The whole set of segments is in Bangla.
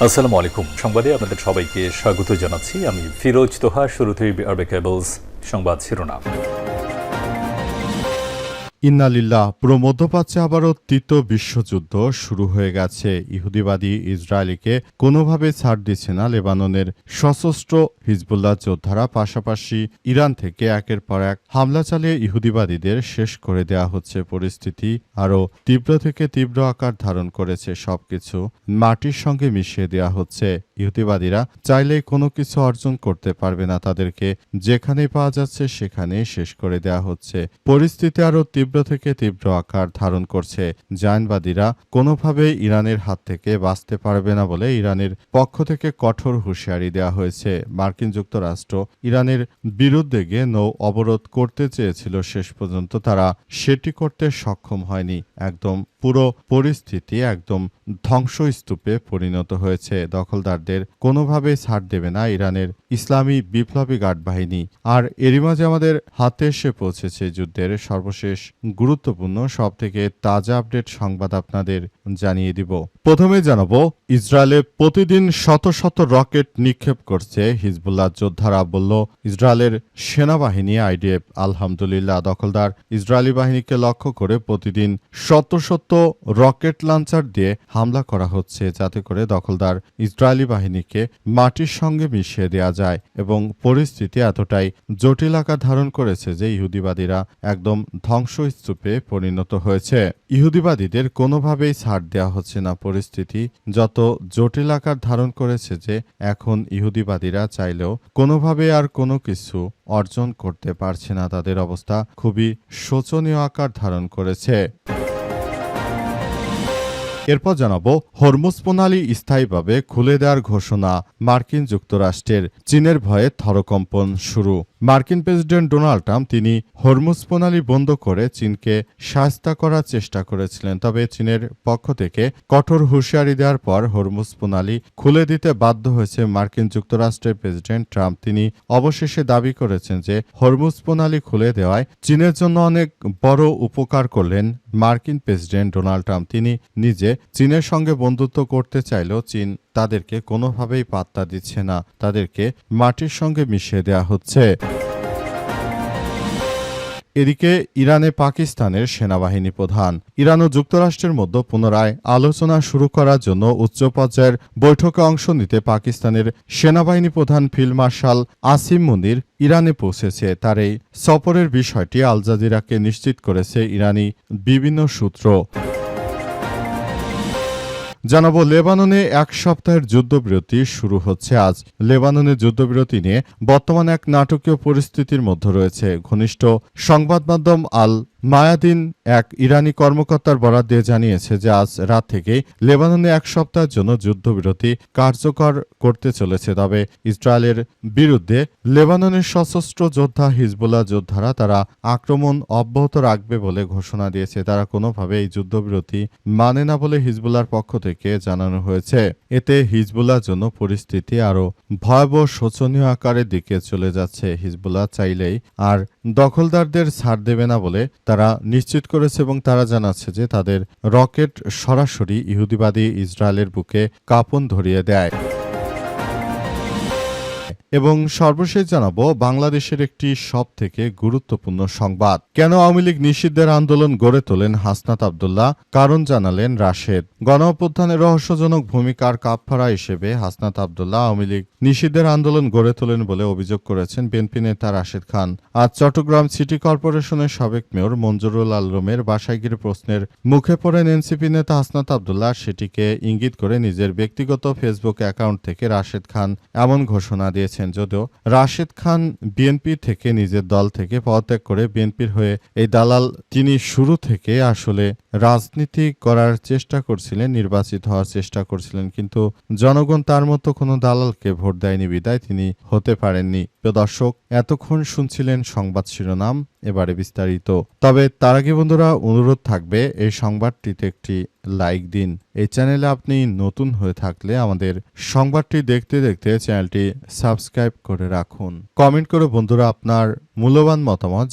আসসালামু আলাইকুম। সংবাদে আপনাদের সবাইকে স্বাগত জানাচ্ছি। আমি ফিরোজ তোহা। শুরুতেই আরবে কেবলস সংবাদ শিরোনাম। ইন্না লিল্লাহ। পুরো মধ্যপ্রাচ্যে আবারও তৃতীয় বিশ্বযুদ্ধ শুরু হয়ে গেছে। ইহুদিবাদী ইসরায়েলকে কোনোভাবে ছাড় দিচ্ছে না লেবাননের সশস্ত্র হিজবুল্লাহ যোদ্ধারা। পাশাপাশি ইরান থেকে একের পর এক হামলা চালিয়ে ইহুদিবাদীদের শেষ করে দেয়া হচ্ছে। পরিস্থিতি আরও তীব্র থেকে তীব্র আকার ধারণ করেছে। সবকিছু মাটির সঙ্গে মিশিয়ে দেয়া হচ্ছে। ইহুদিবাদীরা চাইলেই কোনো কিছু অর্জন করতে পারবে না। তাদেরকে যেখানেই পাওয়া যাচ্ছে সেখানেই শেষ করে দেয়া হচ্ছে। পরিস্থিতি আরও তীব্র থেকে তীব্র আকার ধারণ করছে। জায়নবাদীরা কোনোভাবেই ইরানের হাত থেকে বাঁচতে পারবে না বলে ইরানের পক্ষ থেকে কঠোর হুঁশিয়ারি দেওয়া হয়েছে। মার্কিন যুক্তরাষ্ট্র ইরানের বিরুদ্ধে গিয়ে নৌ অবরোধ করতে চেয়েছিল, শেষ পর্যন্ত তারা সেটি করতে সক্ষম হয়নি। একদম পুরো পরিস্থিতি একদম ধ্বংসস্তূপে পরিণত হয়েছে। দখলদারদের কোনোভাবেই ছাড় দেবে না ইরানের ইসলামী বিপ্লবী গার্ড বাহিনী। আর এরই মাঝে আমাদের হাতে এসে পৌঁছেছে যুদ্ধের সর্বশেষ গুরুত্বপূর্ণ সবথেকে তাজা আপডেট সংবাদ আপনাদের জানিয়ে দিব। প্রথমে জানাবো, ইসরায়েলে প্রতিদিন শত শত রকেট নিক্ষেপ করছে হিজবুল্লাহ যোদ্ধারা, বলল ইসরায়েলের সেনাবাহিনী আইডিএফ। আলহামদুলিল্লাহ, দখলদার ইসরায়েলি বাহিনীকে লক্ষ্য করে প্রতিদিন শত শত রকেট লঞ্চার দিয়ে হামলা করা হচ্ছে, যাতে করে দখলদার ইসরায়েলি বাহিনীকে মাটির সঙ্গে মিশিয়ে দেয়া যায়। এবং পরিস্থিতি এতটাই জটিল আকার ধারণ করেছে যে ইহুদিবাদীরা একদম ধ্বংসস্তূপে পরিণত হয়েছে। ইহুদিবাদীদের কোনোভাবেই ছাড় দেওয়া হচ্ছে না। পরিস্থিতি যত জটিল আকার ধারণ করেছে যে এখন ইহুদিবাদীরা চাইলেও কোনোভাবে আর কোনো কিছু অর্জন করতে পারছে না। তাদের অবস্থা খুবই শোচনীয় আকার ধারণ করেছে। এরপর জানাবো, হরমুজ প্রণালী স্থায়ীভাবে খুলে দেওয়ার ঘোষণা মার্কিন যুক্তরাষ্ট্রের। চীনের ভয়ে থরকম্পন শুরু। মার্কিন প্রেসিডেন্ট ডোনাল্ড ট্রাম্প তিনি হরমুজ প্রণালী বন্ধ করে চীনকে শায়েস্তা করার চেষ্টা করেছিলেন। তবে চীনের পক্ষ থেকে কঠোর হুঁশিয়ারি দেওয়ার পর হরমুজ প্রণালী খুলে দিতে বাধ্য হয়েছে মার্কিন যুক্তরাষ্ট্রের প্রেসিডেন্ট ট্রাম্প। তিনি অবশেষে দাবি করেছেন যে হরমুজ প্রণালী খুলে দেওয়ায় চীনের জন্য অনেক বড় উপকার করলেন মার্কিন প্রেসিডেন্ট ডোনাল্ড ট্রাম্প। তিনি নিজে চীনের সঙ্গে বন্ধুত্ব করতে চাইলেও চীন তাদেরকে কোনোভাবেই পাত্তা দিচ্ছে না। তাদেরকে মাটির সঙ্গে মিশিয়ে দেওয়া হচ্ছে। এদিকে ইরানে পাকিস্তানের সেনাবাহিনী প্রধান ইরান ও যুক্তরাষ্ট্রের মধ্যে পুনরায় আলোচনা শুরু করার জন্য উচ্চ পর্যায়ের বৈঠকে অংশ নিতে পাকিস্তানের সেনাবাহিনী প্রধান ফিল্ড মার্শাল আসিম মুনির ইরানে পৌঁছেছে। তার এই সফরের বিষয়টি আল জাজিরাকে নিশ্চিত করেছে ইরানি বিভিন্ন সূত্র। জানাবো, লেবাননে এক সপ্তাহের যুদ্ধবিরতি শুরু হচ্ছে আজ। লেবাননের যুদ্ধবিরতি নিয়ে বর্তমান এক নাটকীয় পরিস্থিতির মধ্যে রয়েছে। ঘনিষ্ঠ সংবাদ মাধ্যম আল মায়াদিন এক ইরানি কর্মকর্তার বরাত দিয়ে জানিয়েছে যে আজ রাত থেকেই লেবাননে এক সপ্তাহের জন্য যুদ্ধবিরতি কার্যকর করতে চলেছে। তবে ইসরায়েলের বিরুদ্ধে লেবাননের সশস্ত্র যোদ্ধা হিজবুল্লাহ যোদ্ধারা তারা আক্রমণ অব্যাহত রাখবে বলে ঘোষণা দিয়েছে। তারা কোনোভাবে এই যুদ্ধবিরতি মানে না বলে হিজবুল্লাহর পক্ষ থেকে জানানো হয়েছে। এতে হিজবুল্লাহর জন্য পরিস্থিতি আরও ভয়াবহ শোচনীয় আকারের দিকে চলে যাচ্ছে। হিজবুল্লাহ চাইলেই আর দখলদারদের ছাড় দেবে না বলে তারা নিশ্চিত করেছে এবং তারা জানাচ্ছে যে তাদের রকেট সরাসরি ইহুদিবাদী ইসরায়েলের বুকে কাঁপন ধরিয়ে দেয়। এবং সর্বশেষ জানাবো, বাংলাদেশের একটি সবথেকে গুরুত্বপূর্ণ সংবাদ। কেন আওয়ামী লীগ নিষিদ্ধের আন্দোলন গড়ে তোলেন হাসনাত আব্দুল্লাহ, কারণ জানালেন রাশেদ। গণঅভ্যুত্থানের রহস্যজনক ভূমিকার কাপফাড়া হিসেবে হাসনাত আব্দুল্লাহ আওয়ামী লীগ নিষিদ্ধের আন্দোলন গড়ে তোলেন বলে অভিযোগ করেছেন বিএনপি নেতা রাশেদ খান। আজ চট্টগ্রাম সিটি কর্পোরেশনের সাবেক মেয়র মঞ্জুরুল আলমের বাসায় গিয়ে প্রশ্নের মুখে পড়েন এনসিপি নেতা হাসনাত আব্দুল্লাহ। সেটিকে ইঙ্গিত করে নিজের ব্যক্তিগত ফেসবুক অ্যাকাউন্ট থেকে রাশেদ খান এমন ঘোষণা দিয়েছেন। যদিও রাশেদ খান বিএনপি থেকে নিজের দল থেকে পদত্যাগ করে বিএনপির হয়ে এই দালাল, তিনি শুরু থেকে আসলে রাজনীতি করার চেষ্টা করছিলেন, নির্বাচিত হওয়ার চেষ্টা করছিলেন, কিন্তু জনগণ তার মতো কোনো দালালকে ভোট দেয়নি বিদায় তিনি হতে পারেননি। প্রিয় দর্শক, এতক্ষণ শুনছিলেন সংবাদ শিরোনাম, এবারে বিস্তারিত। তবে তার আগে বন্ধুরা অনুরোধ থাকবে এই সংবাদটিতে একটি লাইক দিন। এই চ্যানেলে আপনি নতুন হয়ে থাকলে আমাদের সংবাদটি দেখতে দেখতে চ্যানেলটি সাবস্ক্রাইব করে রাখুন। কমেন্ট করে বন্ধুরা আপনার মূল্যবান মতামত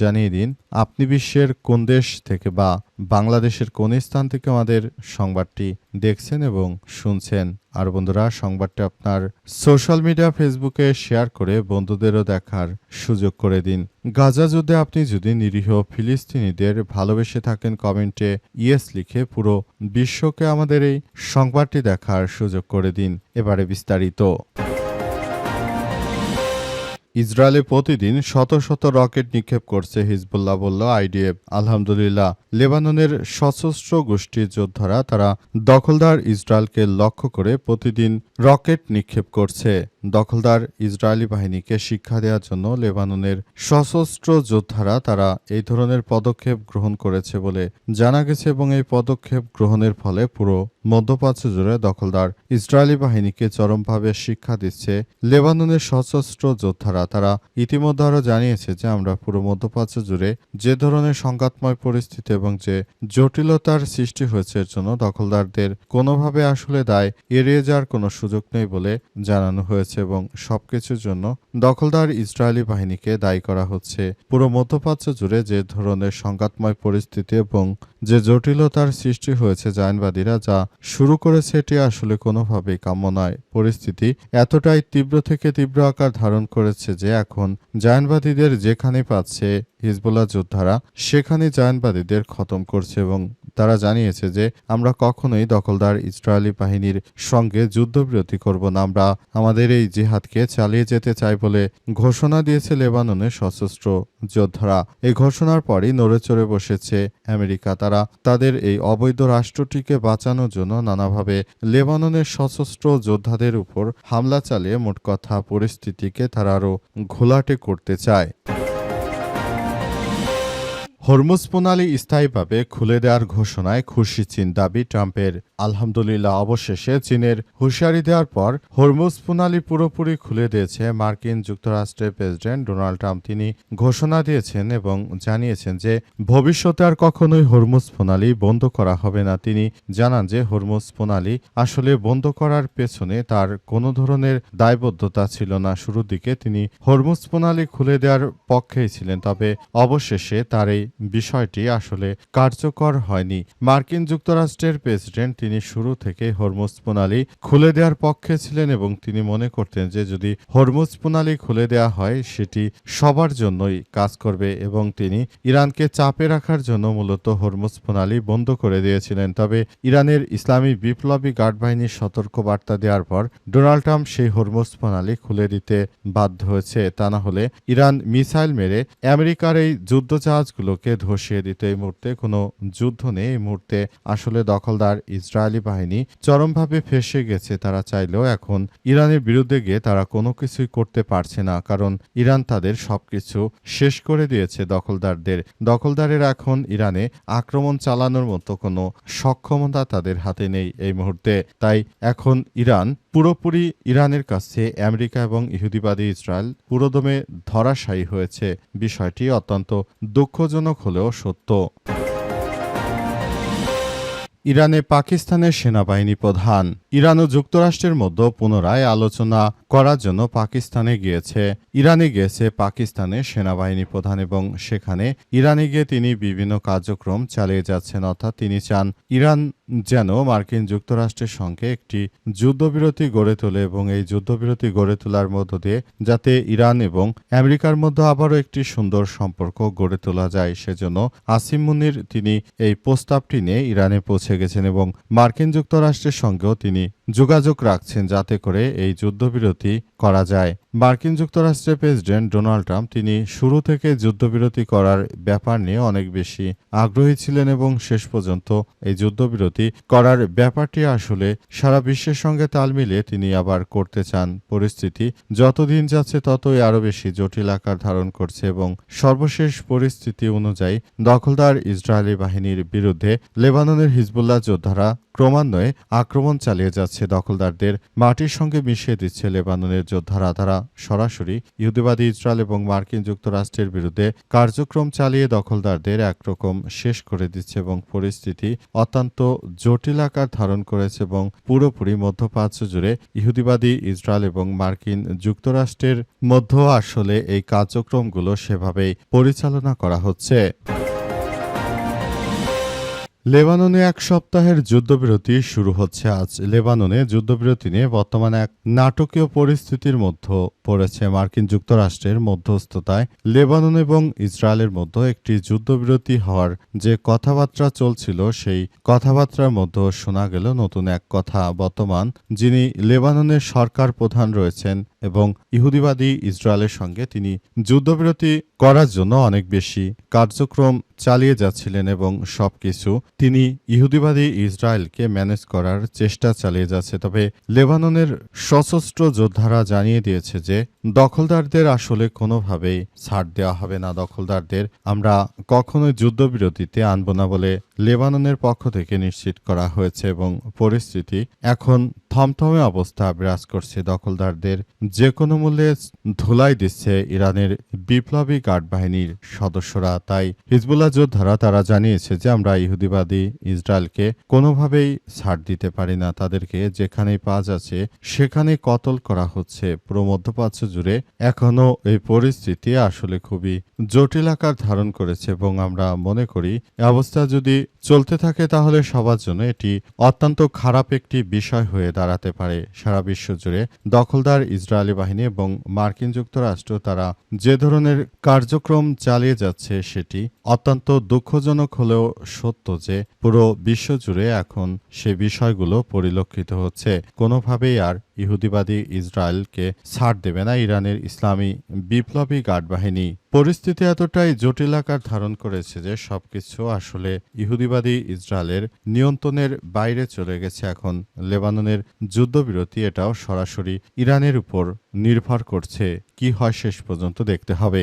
জানিয়ে দিন আপনি বিশ্বের কোন দেশ থেকে বা বাংলাদেশের কোন স্থান থেকে আমাদের সংবাদটি দেখছেন এবং শুনছেন। আর বন্ধুরা, সংবাদটি আপনার সোশ্যাল মিডিয়া ফেসবুকে শেয়ার করে বন্ধুদেরও দেখার সুযোগ করে দিন। গাজা যুদ্ধে আপনি যদি নিরীহ ফিলিস্তিনিদের ভালোবেসে থাকেন, কমেন্টে ইয়েস লিখে পুরো বিশ্বকে আমাদের এই সংবাদটি দেখার সুযোগ করে দিন। এবারে বিস্তারিত। ইসরায়েলে প্রতিদিন শত শত রকেট নিক্ষেপ করছে হিজবুল্লাহ, বলল আইডিএফ। আলহামদুলিল্লাহ, লেবাননের সশস্ত্র গোষ্ঠীর যোদ্ধারা তারা দখলদার ইসরায়েলকে লক্ষ্য করে প্রতিদিন রকেট নিক্ষেপ করছে। দখলদার ইসরায়েলি বাহিনীকে শিক্ষা দেওয়ার জন্য লেবাননের সশস্ত্র যোদ্ধারা তারা এই ধরনের পদক্ষেপ গ্রহণ করেছে বলে জানা গেছে এবং এই পদক্ষেপ গ্রহণের ফলে পুরো মধ্যপ্রাচ্য জুড়ে দখলদার ইসরায়েলি বাহিনীকে চরমভাবে শিক্ষা দিচ্ছে লেবাননের সশস্ত্র যোদ্ধারা। তারা ইতিমধ্যে আরও জানিয়েছে যে আমরা পুরো মধ্যপ্রাচ্য জুড়ে যে ধরনের সংঘাতময় পরিস্থিতি এবং যে জটিলতার সৃষ্টি হয়েছে এর জন্য দখলদারদের কোনোভাবে আসলে দায় এড়িয়ে যাওয়ার কোনো সুযোগ নেই বলে জানানো হয়েছে এবং সবকিছুর জন্য দখলদার ইসরায়েলি বাহিনীকে দায়ী করা হচ্ছে। পুরো মধ্যপ্রাচ্য জুড়ে যে ধরনের সংঘাতময় পরিস্থিতি এবং যে জটিলতার সৃষ্টি হয়েছে জায়নবাদীরা যা শুরু করেছে এটি আসলে কোনোভাবেই কাম্য নয়। পরিস্থিতি এতটাই তীব্র থেকে তীব্র আকার ধারণ করেছে যে এখন জায়নবাদীদের যেখানে পাচ্ছে হিজবুল্লাহ যোদ্ধারা সেখানে জায়নবাদীদের খতম করছে এবং তারা জানিয়েছে যে আমরা কখনোই দখলদার ইসরায়েলি বাহিনীর সঙ্গে যুদ্ধবিরতি করব না, আমরা আমাদের এই জিহাদকে চালিয়ে যেতে চাই বলে ঘোষণা দিয়েছে লেবাননের সশস্ত্র যোদ্ধারা। এই ঘোষণার পরই নড়েচড়ে বসেছে আমেরিকা। তারা তাদের এই অবৈধ রাষ্ট্রটিকে বাঁচানোর জন্য নানাভাবে লেবাননের সশস্ত্র যোদ্ধাদের উপর হামলা চালিয়ে মোট কথা পরিস্থিতিকে তারা আরও ঘোলাটে করতে চায়। হরমুজ প্রণালী স্থায়ীভাবে খুলে দেওয়ার ঘোষণায় খুশি চীন, দাবি ট্রাম্পের। আলহামদুলিল্লাহ, অবশেষে চীনের হুঁশিয়ারি দেওয়ার পর হরমুজ প্রণালী পুরোপুরি খুলে দিয়েছে মার্কিন যুক্তরাষ্ট্রের প্রেসিডেন্ট ডোনাল্ড ট্রাম্প। তিনি ঘোষণা দিয়েছেন এবং জানিয়েছেন যে ভবিষ্যতে আর কখনোই হরমুজ প্রণালী বন্ধ করা হবে না। তিনি জানান যে হরমুজ প্রণালী আসলে বন্ধ করার পেছনে তার কোনো ধরনের দায়বদ্ধতা ছিল না। শুরুর দিকে তিনি হরমুজ প্রণালী খুলে দেওয়ার পক্ষেই ছিলেন, তবে অবশেষে তার এই বিষয়টি আসলে কার্যকর হয়নি। মার্কিন যুক্তরাষ্ট্রের প্রেসিডেন্ট তিনি শুরু থেকে হরমুজ প্রণালী খুলে দেওয়ার পক্ষে ছিলেন এবং তিনি মনে করতেন যে যদি হরমুজ প্রণালী খুলে দেওয়া হয় সেটি সবার জন্যই কাজ করবে এবং তিনি ইরানকে চাপে রাখার জন্য মূলত হরমুজ প্রণালী বন্ধ করে দিয়েছিলেন। তবে ইরানের ইসলামী বিপ্লবী গার্ড বাহিনীর সতর্ক বার্তা দেওয়ার পর ডোনাল্ড ট্রাম্প সেই হরমুজ প্রণালী খুলে দিতে বাধ্য হয়েছে। তা না হলে ইরান মিসাইল মেরে আমেরিকার এই যুদ্ধজাহাজগুলোকে ধসিয়ে দিত। এই মুহূর্তে কোনো যুদ্ধ নেই। এই মুহূর্তে আসলে দখলদার ইসরায়েলি বাহিনী চরমভাবে ফেঁসে গেছে। তারা চাইলেও এখন ইরানের বিরুদ্ধে গিয়ে তারা কোনো কিছুই করতে পারছে না, কারণ ইরান তাদের সবকিছু শেষ করে দিয়েছে দখলদারের এখন ইরানে আক্রমণ চালানোর মতো কোনো সক্ষমতা তাদের হাতে নেই এই মুহূর্তে। তাই এখন ইরান পুরোপুরি ইরানের কাছে আমেরিকা এবং ইহুদিবাদী ইসরায়েল পুরোদমে ধরাশায়ী হয়েছে। বিষয়টি অত্যন্ত দুঃখজনক হলেও সত্য। ইরানে পাকিস্তানের সেনাবাহিনী প্রধান। ইরান ও যুক্তরাষ্ট্রের মধ্যে পুনরায় আলোচনা করার জন্য ইরানে গিয়েছে পাকিস্তানের সেনাবাহিনী প্রধান এবং সেখানে ইরানে গিয়ে তিনি বিভিন্ন কার্যক্রম চালিয়ে যাচ্ছেন। অর্থাৎ তিনি চান ইরান যেন মার্কিন যুক্তরাষ্ট্রের সঙ্গে একটি যুদ্ধবিরতি গড়ে তোলে এবং এই যুদ্ধবিরতি গড়ে তোলার মধ্য দিয়ে যাতে ইরান এবং আমেরিকার মধ্যে আবারও একটি সুন্দর সম্পর্ক গড়ে তোলা যায়, সেজন্য আসিম মুনির তিনি এই প্রস্তাবটি নিয়ে ইরানে পৌঁছে গেছেন এবং মার্কিন যুক্তরাষ্ট্রের সঙ্গেও তিনি যোগাযোগ রাখছেন যাতে করে এই যুদ্ধবিরতি করা যায়। মার্কিন যুক্তরাষ্ট্রের প্রেসিডেন্ট ডোনাল্ড ট্রাম্প তিনি শুরু থেকে যুদ্ধবিরতি করার ব্যাপার নিয়ে অনেক বেশি আগ্রহী ছিলেন এবং শেষ পর্যন্ত এই যুদ্ধবিরতি করার ব্যাপারটি আসলে সারা বিশ্বের সঙ্গে তাল মিলিয়ে তিনি আবার করতে চান। পরিস্থিতি যতদিন যাচ্ছে ততই আরও বেশি জটিল আকার ধারণ করছে এবং সর্বশেষ পরিস্থিতি অনুযায়ী দখলদার ইসরায়েলি বাহিনীর বিরুদ্ধে লেবাননের হিজবুল্লাহ যোদ্ধারা ক্রমান্বয়ে আক্রমণ চালিয়ে যাচ্ছে দিচ্ছে, দখলদারদের মাটির সঙ্গে মিশিয়ে দিচ্ছে লেবাননের যোদ্ধারা। তারা সরাসরি ইহুদিবাদী ইসরায়েল এবং মার্কিন যুক্তরাষ্ট্রের বিরুদ্ধে কার্যক্রম চালিয়ে দখলদারদের একরকম শেষ করে দিচ্ছে এবং পরিস্থিতি অত্যন্ত জটিল আকার ধারণ করেছে এবং পুরোপুরি মধ্যপ্রাচ্য জুড়ে ইহুদিবাদী ইসরায়েল এবং মার্কিন যুক্তরাষ্ট্রের মধ্যে আসলে এই কার্যক্রমগুলো সেভাবেই পরিচালনা করা হচ্ছে। লেবাননে এক সপ্তাহের যুদ্ধবিরতি শুরু হচ্ছে আজ। লেবাননে যুদ্ধবিরতি নিয়ে বর্তমানে এক নাটকীয় পরিস্থিতির মধ্যে পড়েছে মার্কিন যুক্তরাষ্ট্রের মধ্যস্থতায়। লেবানন এবং ইসরায়েলের মধ্যে একটি যুদ্ধবিরতি হওয়ার যে কথাবার্তা চলছিল, সেই কথাবার্তার মধ্যে শোনা গেল নতুন এক কথা। বর্তমান যিনি লেবাননের সরকার প্রধান রয়েছেন এবং ইহুদিবাদী ইসরায়েলের সঙ্গে তিনি যুদ্ধবিরতি করার জন্য অনেক বেশি কার্যক্রম চালিয়ে যাচ্ছিলেন এবং সবকিছু তিনি ইহুদিবাদী ইসরায়েলকে ম্যানেজ করার চেষ্টা চালিয়ে যাচ্ছে। তবে লেবাননের সশস্ত্র যোদ্ধারা জানিয়ে দিয়েছে যে দখলদারদের আসলে কোনোভাবেই ছাড় দেওয়া হবে না, দখলদারদের আমরা কখনোই যুদ্ধবিরতিতে আনব না বলে লেবাননের পক্ষ থেকে নিশ্চিত করা হয়েছে এবং পরিস্থিতি এখন থমথমে অবস্থা বিরাজ করছে। দখলদারদের যে কোনো মূল্যে ধুলাই দিচ্ছে ইরানের বিপ্লবী গার্ড বাহিনীর সদস্যরা। তাই হিজবুল্লাহ যোদ্ধারা তারা জানিয়েছে যে আমরা ইহুদিবাদী ইসরায়েলকে কোনোভাবেই ছাড় দিতে পারি না, তাদেরকে যেখানেই পাওয়া যাচ্ছে সেখানে কতল করা হচ্ছে। পুরো মধ্যপ্রাচ্য জুড়ে এখনো এই পরিস্থিতি আসলে খুবই জটিল আকার ধারণ করেছে এবং আমরা মনে করি এই অবস্থা যদি চলতে থাকে তাহলে সবার জন্য এটি অত্যন্ত খারাপ একটি বিষয় হয়ে দাঁড়াতে পারে। সারা বিশ্ব জুড়ে দখলদার ইসরায়েলি বাহিনী এবং মার্কিন যুক্তরাষ্ট্র তারা যে ধরনের কার্যক্রম চালিয়ে যাচ্ছে সেটি অত্যন্ত দুঃখজনক হলেও সত্য যে পুরো বিশ্ব জুড়ে এখন সে বিষয়গুলো পরিলক্ষিত হচ্ছে। কোনোভাবেই আর ইহুদিবাদী ইসরায়েলকে ছাড় দেবে না ইরানের ইসলামী বিপ্লবী গার্ড বাহিনী। পরিস্থিতি এতটাই জটিল আকার ধারণ করেছে যে সবকিছু আসলে ইহুদিবাদী ইসরায়েলের নিয়ন্ত্রণের বাইরে চলে গেছে। এখন লেবাননের যুদ্ধবিরতি এটাও সরাসরি ইরানের উপর নির্ভর করছে। কি হয় শেষ পর্যন্ত দেখতে হবে।